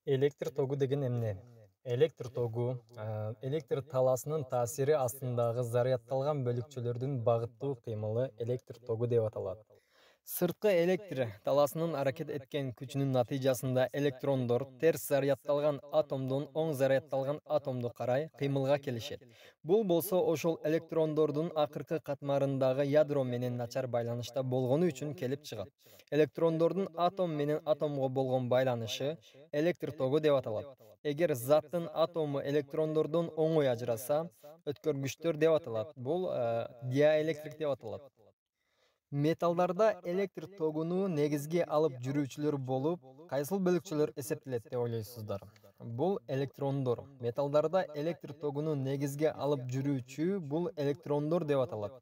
Электр тогу деген эмне? Электр тогу электр талаасынын таасири астындагы зарядталган бөлүкчөлөрдүн багыттуу кыймылы электр тогу деп аталат. Сырткы электр талаасынын аракет эткен күчүнүн натыйжасында электрондор терс зарядталган атомдон оң зарядталган атомдо карай кыймылга келишет. Бул болсо ошол электрондордун акыркы катмарындагы ядро менен начар байланышта болгону үчүн келип чыгат. Электрондордун атом менен атомго болгон байланышы электр тогу деп аталат. Эгер заттын атому электрондордон оңой ажыраса, өткөргүчтөр деп аталат. Бул диаэлектрик деп аталат. Металлдарда электр тогуну негизги алып жүрүүчүлөр болуп, кайсыл бөлүкчөлөр эсептелет деп ойлойсуздар? Бул электрондор. Металлдарда электр тогуну негизги алып жүрүүчү бул электрондор деп аталат.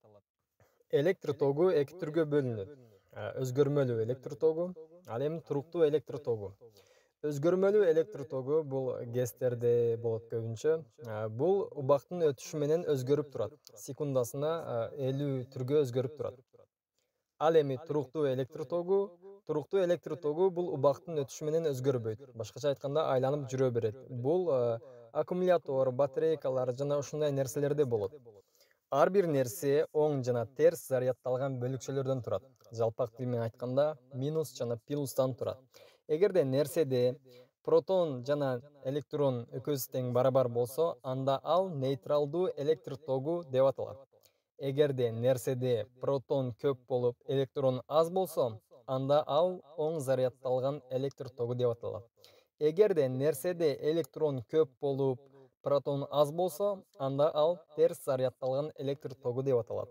Электр тогу эки түргө бөлүнөт. Өзгөрмөлүү электр тогу, ал эми туруктуу электр тогу. Өзгөрмөлүү электр тогу бул гэстерде болот көбүнчө. Бул убактын өтүшү менен өзгөрүп турат. Секундасына 50 түргө өзгөрүп турат. Ал эми туруктуу электр тогу бул убактын өтүшү менен өзгөрбөйт. Башкача айтканда айланып жүрө берет. Бул аккумулятор, батарейкалар жана ушундай нерселерде болот. Ар бир нерсе оң жана терс зарядталган бөлүкчөлөрдөн турат. Жалпак тил менен айтканда минус жана плюстан турат. Эгерде нерседе протон жана электрон экөөсү тең барабар болсо, анда ал нейтралдуу электр тогу деп аталат. Эгерде нерседе протон көп болуп, электрон аз болсо, анда ал оң зарядталган электр тогу деп аталат. Эгерде нерседе электрон көп болуп, протон аз болсо, анда ал терс зарядталган электр тогу деп аталат.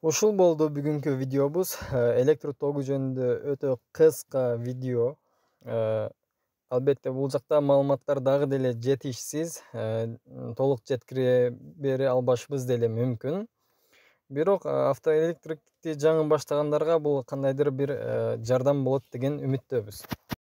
Ушул болду бүгүнкү видеобуз. Электр тогу жөнүндө өтө кыска видео. Албетте бул жакта маалыматтар дагы деле жетишсиз, толук жеткире бере албашыбыз деле мүмкүн. Бирок автоэлектрикти жаңы баштагандарга бул кандайдыр бир жардам болот деген үмүттөбүз.